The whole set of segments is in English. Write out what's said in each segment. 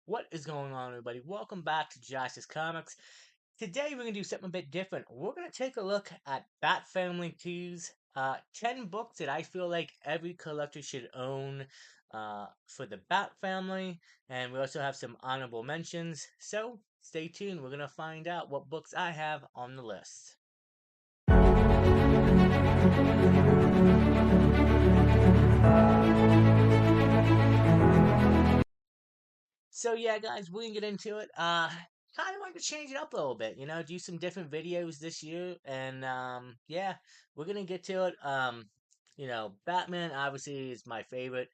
What is going on, everybody? Welcome back to Josh's Comics. Today, we're going to do something a bit different. We're going to take a look at Bat Family 2's 10 books that I feel like every collector should own for the Bat Family. And we also have some honorable mentions. So, stay tuned. We're going to find out what books I have on the list. So yeah, guys, we can get into it. Kind of wanted to change it up a little bit, do some different videos this year, and yeah, we're gonna get to it. Batman obviously is my favorite.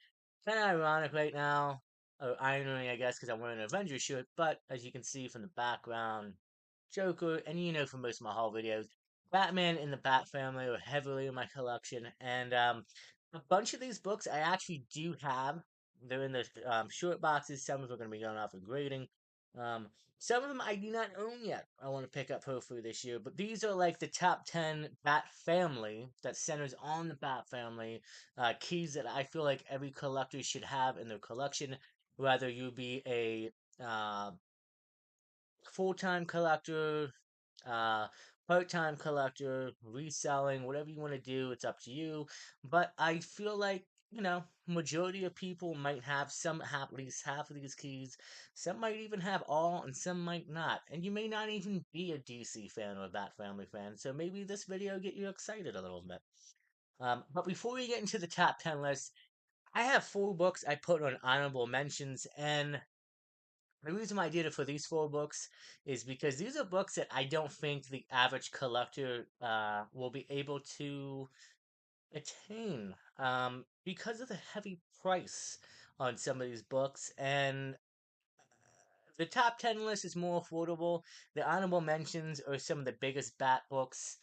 Kind of ironic right now, or irony, I guess, because I'm wearing an Avengers shirt. But as you can see from the background, Joker, and from most of my haul videos, Batman and the Bat Family are heavily in my collection, and a bunch of these books I actually do have. They're in the short boxes. Some of them are going to be going off for grading. Um, some of them I do not own yet. I want to pick up hopefully this year. But these are like the top 10 Bat Family that centers on the Bat Family keys that I feel like every collector should have in their collection. Whether you be a full time collector, uh, part time collector, reselling, whatever you want to do, it's up to you. But I feel like, majority of people might have have at least half of these keys. Some might even have all, and some might not. And you may not even be a DC fan or a Bat Family fan. So maybe this video get you excited a little bit. But before we get into the top 10 list, I have four books I put on honorable mentions, and the reason why I did it for these four books is because these are books that I don't think the average collector will be able to attain because of the heavy price on some of these books. And the top 10 list is more affordable. The honorable mentions are some of the biggest Bat books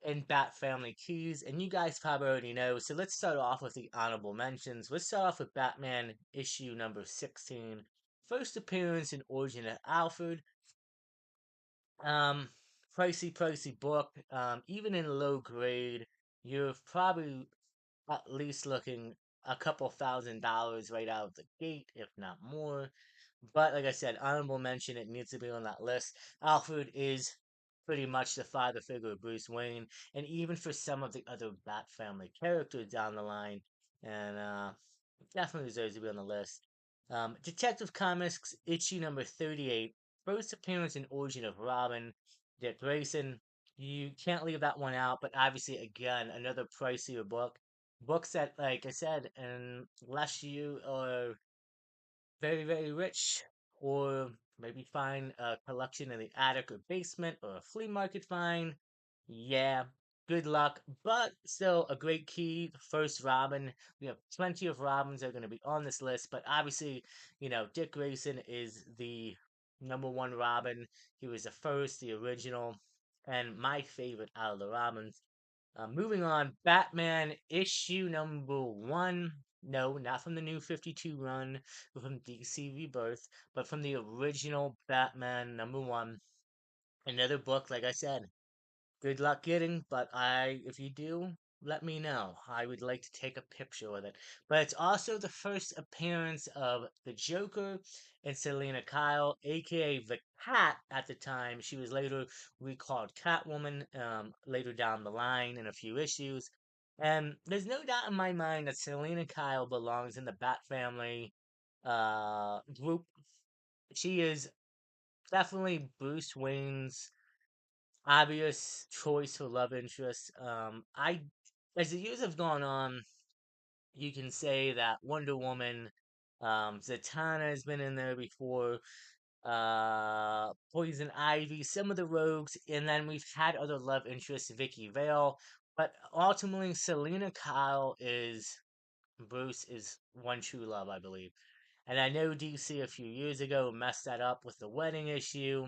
in Bat Family Keys, and you guys probably already know. So let's start off with the honorable mentions. Let's start off with Batman issue number 16. First appearance in Origin of Alfred. Um, pricey book. Even in low grade, you're probably at least looking a couple $1,000s right out of the gate, if not more. But like I said, honorable mention, it needs to be on that list. Alfred is pretty much the father figure of Bruce Wayne, and even for some of the other Bat Family characters down the line, and definitely deserves to be on the list. Detective Comics issue number 38, first appearance and origin of Robin, Dick Grayson. You can't leave that one out, but obviously, again, another pricier book. Books that, like I said, unless you are very rich, or maybe find a collection in the attic or basement or a flea market find. Yeah, good luck. But still, a great key. The first Robin. We have plenty of Robins that are going to be on this list, but obviously, Dick Grayson is the number one Robin. He was the first, the original, and my favorite out of the Robins. Moving on, Batman issue number one. No, not from the new 52 run, but from DC Rebirth, but from the original Batman number one. Another book, like I said, good luck getting, but if you do, let me know. I would like to take a picture with it. But it's also the first appearance of the Joker and Selena Kyle, aka the Cat at the time. She was later recalled Catwoman later down the line in a few issues. And there's no doubt in my mind that Selena Kyle belongs in the Bat Family group. She is definitely Bruce Wayne's obvious choice for love interest. As the years have gone on, you can say that Wonder Woman, Zatanna has been in there before, Poison Ivy, some of the rogues, and then we've had other love interests, Vicky Vale, but ultimately Selena Kyle is Bruce is one true love, I believe. And I know DC a few years ago messed that up with the wedding issue,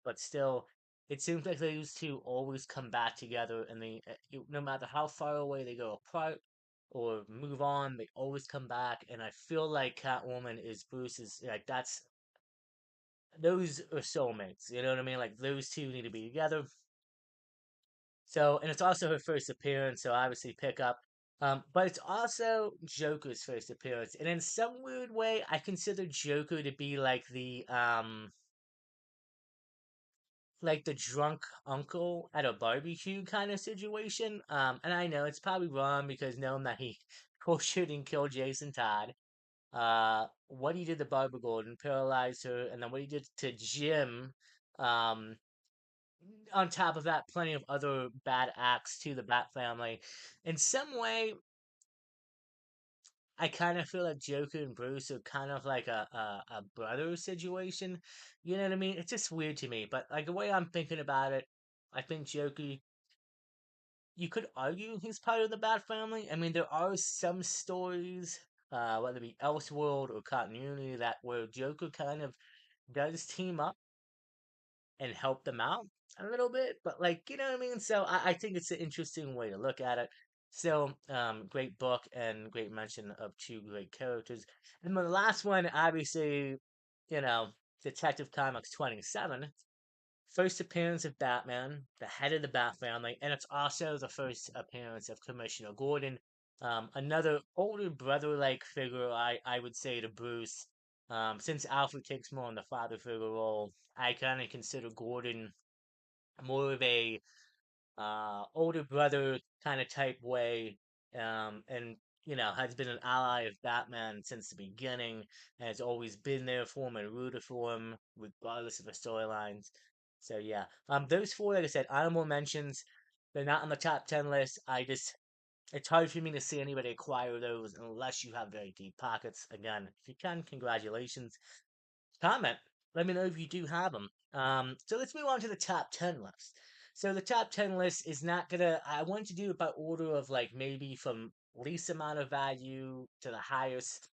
but still, it seems like those two always come back together, and no matter how far away they go apart or move on, they always come back. And I feel like Catwoman is Bruce's, like, those are soulmates, you know what I mean? Like, those two need to be together. So, and it's also her first appearance, so obviously pick up. But it's also Joker's first appearance, and in some weird way, I consider Joker to be like the drunk uncle at a barbecue kind of situation. And I know it's probably wrong because knowing that he tortured and killed Jason Todd, what he did to Barbara Gordon, paralyzed her, and then what he did to Jim, um, on top of that, plenty of other bad acts to the Bat family. In some way, I kind of feel like Joker and Bruce are kind of like a brother situation. You know what I mean? It's just weird to me. But like the way I'm thinking about it, I think Joker, you could argue he's part of the Bat family. I mean, there are some stories, whether it be Elseworld or Continuity, that where Joker kind of does team up and help them out a little bit. But like, you know what I mean? So I think it's an interesting way to look at it. Still, great book and great mention of two great characters. And then the last one, obviously, you know, Detective Comics 27, first appearance of Batman, the head of the Bat family, and it's also the first appearance of Commissioner Gordon, another older brother-like figure, I would say, to Bruce. Since Alfred takes more on the father figure role, I kind of consider Gordon more of a older brother kind of type way, and has been an ally of Batman since the beginning, and has always been there for him and rooted for him, regardless of the storylines. So yeah, those four, like I said, honorable mentions. They're not on the top 10 list. It's hard for me to see anybody acquire those unless you have very deep pockets. Again, if you can, congratulations. Comment. Let me know if you do have them. So let's move on to the top 10 list. So the top 10 list is not gonna, I want to do it by order of like maybe from least amount of value to the highest.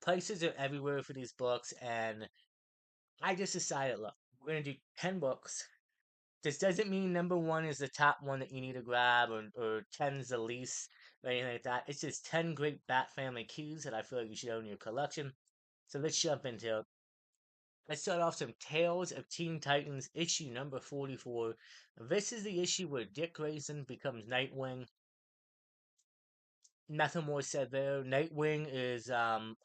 Prices are everywhere for these books, and I just decided, look, we're gonna do 10 books. This doesn't mean number one is the top one that you need to grab, or 10's the least, or anything like that. It's just 10 great Bat Family cues that I feel like you should own in your collection. So let's jump into it. Let's start off some Tales of Teen Titans issue number 44. This is the issue where Dick Grayson becomes Nightwing. Nothing more said there. Nightwing is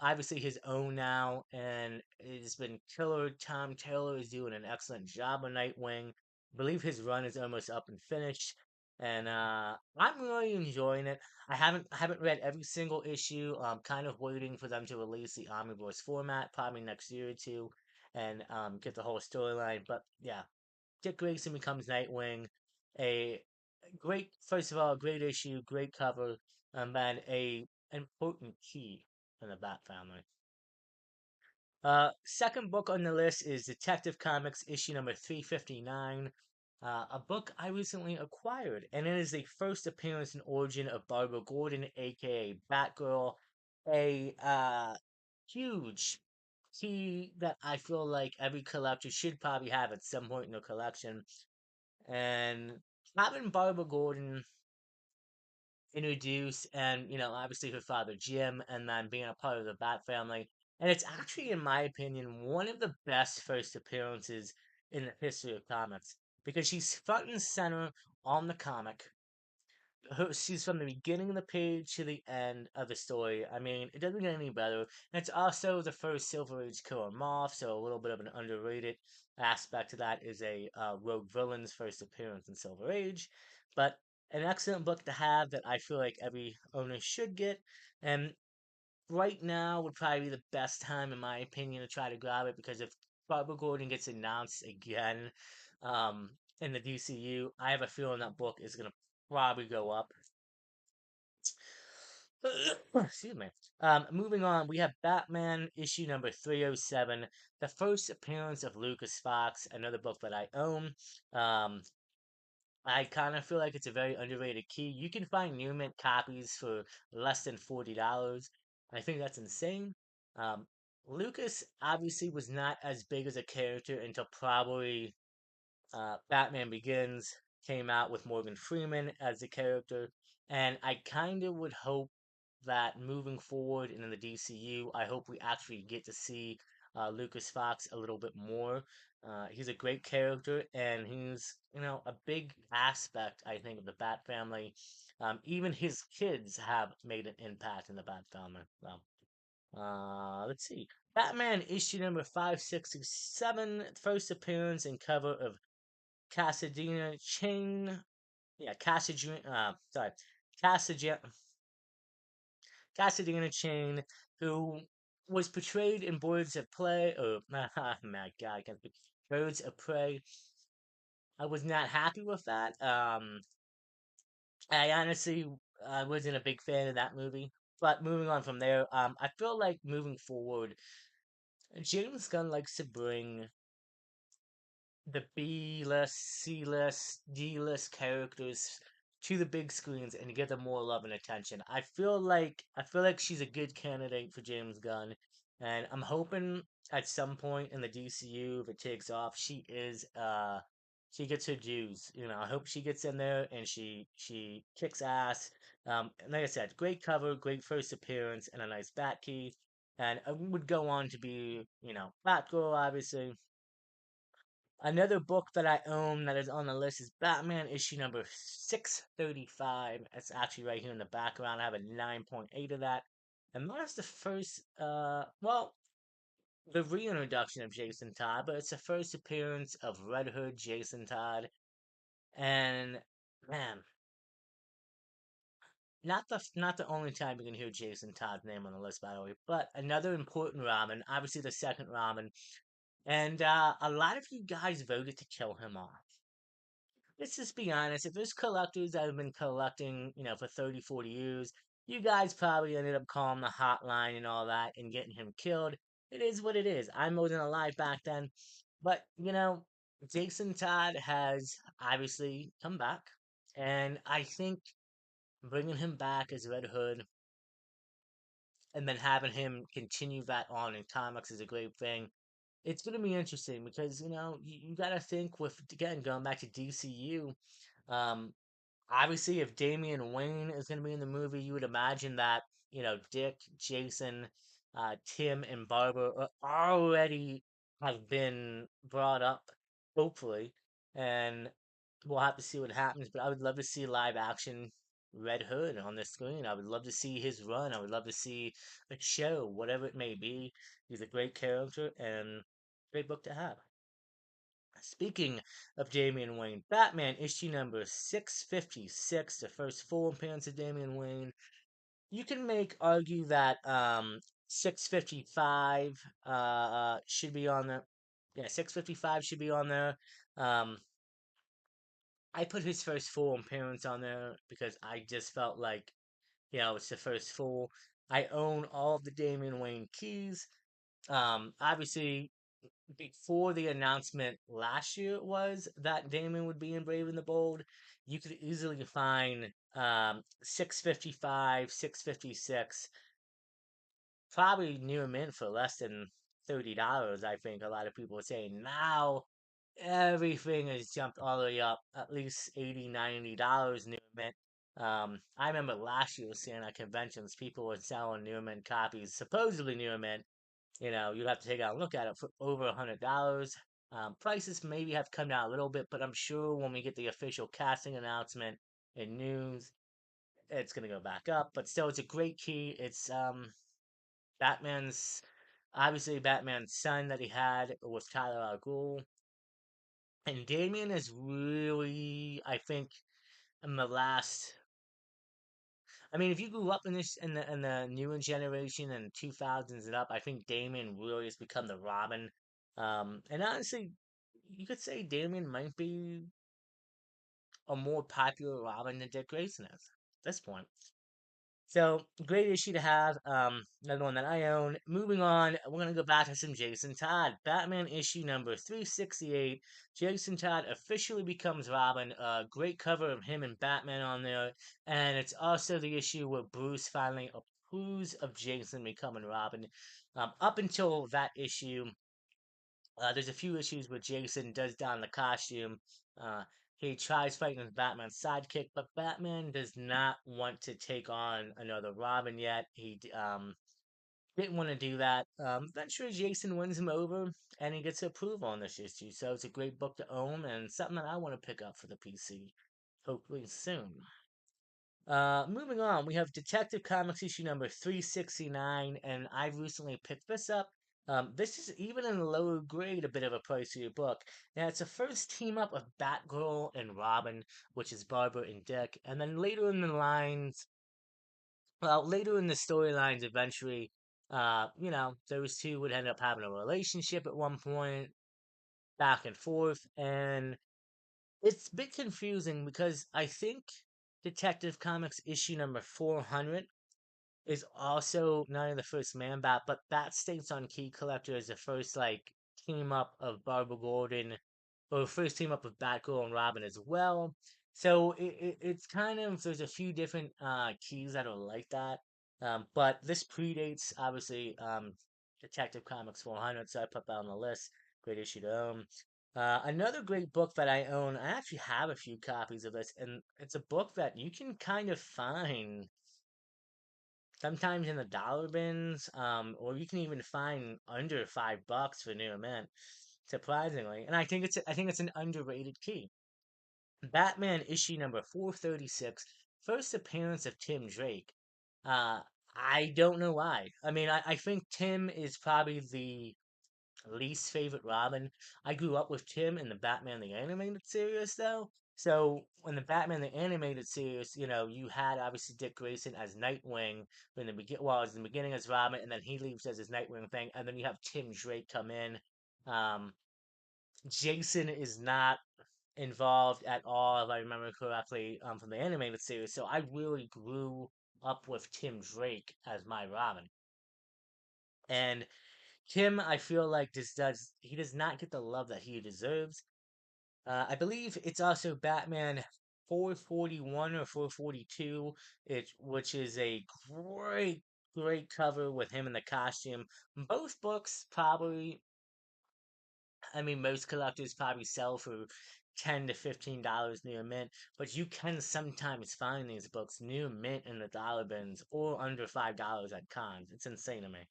obviously his own now, and it's been killer. Tom Taylor is doing an excellent job on Nightwing. I believe his run is almost up and finished, and I'm really enjoying it. I haven't read every single issue. I'm kind of waiting for them to release the omnibus format, probably next year or two, and get the whole storyline. But yeah, Dick Grayson becomes Nightwing. A great, first of all, great issue, great cover, and then a important key in the Bat family. Second book on the list is Detective Comics issue number 359, a book I recently acquired, and it is the first appearance and origin of Barbara Gordon, aka Batgirl, a huge key that I feel like every collector should probably have at some point in their collection. And having Barbara Gordon introduced, and obviously her father Jim, and then being a part of the Bat family, and it's actually, in my opinion, one of the best first appearances in the history of comics because she's front and center on the comic. She's from the beginning of the page to the end of the story. I mean, it doesn't get any better. And it's also the first Silver Age Killer Moth, so a little bit of an underrated aspect to that is a Rogue Villain's first appearance in Silver Age. But an excellent book to have that I feel like every owner should get. And right now would probably be the best time, in my opinion, to try to grab it because if Barbara Gordon gets announced again um, in the DCU, I have a feeling that book is going to probably go up. Excuse me. Moving on, we have Batman issue number 307, the first appearance of Lucas Fox, another book that I own. Um, I kind of feel like it's a very underrated key. You can find new mint copies for less than $40. I think that's insane. Um, Lucas obviously was not as big as a character until probably Batman Begins came out with Morgan Freeman as the character, and I kind of would hope that moving forward in the DCU, I hope we actually get to see Lucas Fox a little bit more. He's a great character, and he's a big aspect, I think, of the Bat family. Even his kids have made an impact in the Bat family. Let's see. Batman issue number 567, first appearance and cover of Casadina Chain. Yeah, Casadina, Casadina Chain, who was portrayed in Birds of Prey, or, my God, I can't speak. Birds of Prey. I was not happy with that. I honestly wasn't a big fan of that movie. But moving on from there, I feel like moving forward, James Gunn likes to bring the B list, C list, D list characters to the big screens and give them more love and attention. I feel like she's a good candidate for James Gunn, and I'm hoping at some point in the DCU, if it takes off, she gets her dues. I hope she gets in there and she kicks ass. And like I said, great cover, great first appearance, and a nice bat key. And I would go on to be, Batgirl, obviously. Another book that I own that is on the list is Batman issue number 635. It's actually right here in the background. I have a 9.8 of that. And that's the first, the reintroduction of Jason Todd, but it's the first appearance of Red Hood Jason Todd. And man, not the only time you can hear Jason Todd's name on the list, by the way, but another important Robin, obviously the second Robin. And a lot of you guys voted to kill him off. Let's just be honest. If there's collectors that have been collecting, for 30, 40 years, you guys probably ended up calling the hotline and all that and getting him killed. It is what it is. I wasn't alive back then. But, Jason Todd has obviously come back. And I think bringing him back as Red Hood and then having him continue that on in comics is a great thing. It's going to be interesting because, you got to think with, again, going back to DCU. Um, Obviously, if Damian Wayne is going to be in the movie, you would imagine that, Dick, Jason, Tim, and Barbara already have been brought up, hopefully. And we'll have to see what happens. But I would love to see live action Red Hood on the screen. I would love to see his run. I would love to see a show, whatever it may be. He's a great character and great book to have. Speaking of Damian Wayne, Batman issue number 656, the first full appearance of Damian Wayne. You can argue that 655 should be on there. Yeah, 655 should be on there. Um, I put his first full appearance on there because I just felt like, it's the first full. I own all of the Damian Wayne keys. Obviously, before the announcement last year it was that Damon would be in Brave and the Bold, you could easily find 655, 656, probably near mint for less than $30. I think a lot of people are saying now everything has jumped all the way up at least 80, $90 near mint. I remember last year seeing at conventions people were selling near mint copies, supposedly near mint, you'd have to take a look at it for over $100. Prices maybe have come down a little bit, but I'm sure when we get the official casting announcement and news, it's gonna go back up. But still, it's a great key. It's Batman's obviously Batman's son that he had was Tyler Al Ghul, and Damian is really, I think, in the last. I mean, if you grew up in this in the newer generation and 2000s and up, I think Damien really has become the Robin. And honestly, you could say Damien might be a more popular Robin than Dick Grayson is at this point. So great issue to have. Another one that I own. Moving on, we're gonna go back to some Jason Todd. Batman issue number 368. Jason Todd officially becomes Robin. Great cover of him and Batman on there, and it's also the issue where Bruce finally approves of Jason becoming Robin. Up until that issue, there's a few issues where Jason does don the costume. Uh, he tries fighting with Batman's sidekick, but Batman does not want to take on another Robin yet. didn't want to do that. Eventually, Jason wins him over, and he gets approval on this issue. So it's a great book to own, and something that I want to pick up for the PC, hopefully soon. Moving on, we have Detective Comics issue number 369, and I've recently picked this up. This is even in lower grade a bit of a pricier book. Now, it's the first team up of Batgirl and Robin, which is Barbara and Dick, and then later in the lines, well, later in the storylines, eventually, those two would end up having a relationship at one point, back and forth, and it's a bit confusing because I think Detective Comics issue number 400 is also not only the first Man Bat, but Bat States on Key Collector is the first like team up of Barbara Gordon, or the first team up of Batgirl and Robin as well. So it's kind of there's a few different keys that are like that, but this predates obviously Detective Comics 400, so I put that on the list. Great issue to own. Another great book that I own, I actually have a few copies of this, and it's a book that you can kind of find sometimes in the dollar bins, or you can even find under $5 for New Mint, surprisingly. And I think it's an underrated key. Batman issue number 436, first appearance of Tim Drake. Uh, I don't know why. I mean, I think Tim is probably the least favorite Robin. I grew up with Tim in the Batman the Animated Series, though. So when the Batman the Animated Series, you had obviously Dick Grayson as Nightwing well, as the beginning as Robin, and then he leaves as his Nightwing thing, and then you have Tim Drake come in. Um, Jason is not involved at all, if I remember correctly, from the animated series. So I really grew up with Tim Drake as my Robin, and Tim, I feel like does not get the love that he deserves. I believe it's also Batman 441 or 442, which is a great cover with him in the costume. Both books probably, I mean, most collectors probably sell for $10 to $15 near mint, but you can sometimes find these books near mint in the dollar bins or under $5 at cons. It's insane to me.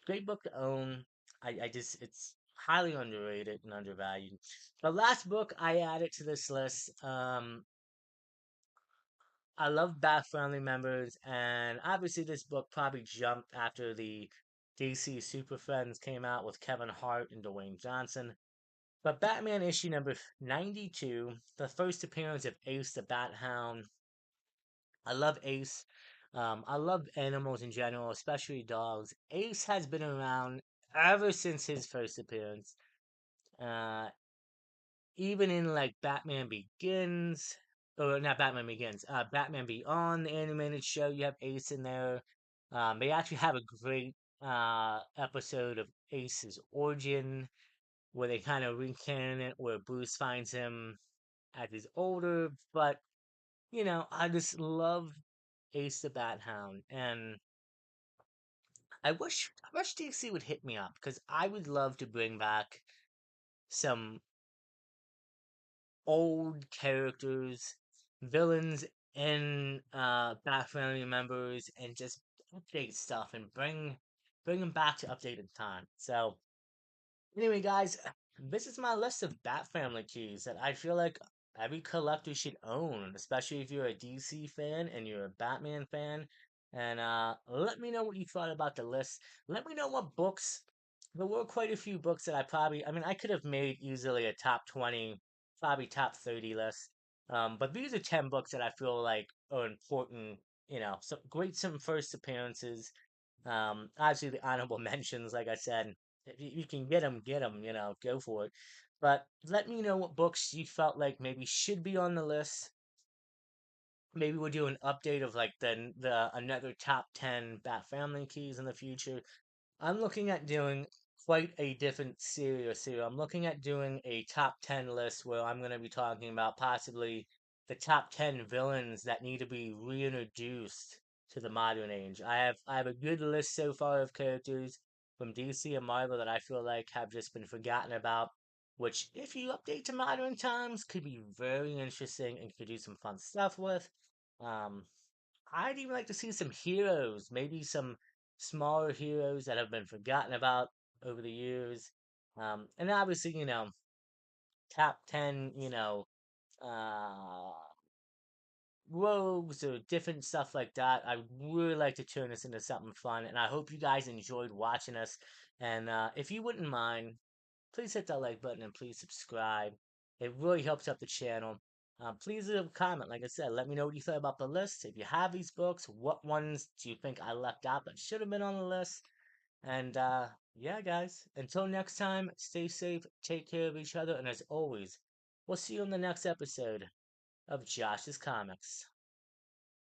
Great book to own. It's highly underrated and undervalued. The last book I added to this list, I love Bat Family Members, and obviously this book probably jumped after the DC Super Friends came out with Kevin Hart and Dwayne Johnson. But Batman issue number 92, the first appearance of Ace the Bat Hound. I love Ace. I love animals in general, especially dogs. Ace has been around ever since his first appearance. Uh, Even in like Batman Begins, or not Batman Begins, Batman Beyond, the animated show, you have Ace in there. They actually have a great episode of Ace's origin where they kind of recanon it, where Bruce finds him as he's older. But I just love Ace the Bat Hound, and I wish DC would hit me up because I would love to bring back some old characters, villains, and Bat family members, and just update stuff and bring them back to updated time. So anyway, guys, this is my list of Bat Family keys that I feel like every collector should own, especially if you're a DC fan and you're a Batman fan. And let me know what you thought about the list. Let me know what books. There were quite a few books that I mean, I could have made easily a top 20, probably top 30 list. But these are 10 books that I feel like are important. Some first appearances. Obviously the honorable mentions, like I said, if you can get them, go for it. But let me know what books you felt like maybe should be on the list. Maybe we'll do an update of like the another top 10 Bat Family keys in the future. I'm looking at doing quite a different series here. I'm looking at doing a top 10 list where I'm going to be talking about possibly the top 10 villains that need to be reintroduced to the modern age. I have a good list so far of characters from DC and Marvel that I feel like have just been forgotten about, which if you update to modern times could be very interesting and could do some fun stuff with. Um I'd even like to see some heroes, maybe some smaller heroes that have been forgotten about over the years. And obviously, top 10, uh, rogues or different stuff like that. I really like to turn this into something fun, and I hope you guys enjoyed watching us. And if you wouldn't mind, please hit that like button and please subscribe. It really helps out the channel. Please leave a comment. Like I said, let me know what you thought about the list. If you have these books, what ones do you think I left out that should have been on the list? And yeah, guys, until next time, stay safe, take care of each other, and as always, we'll see you in the next episode of Josh's Comics.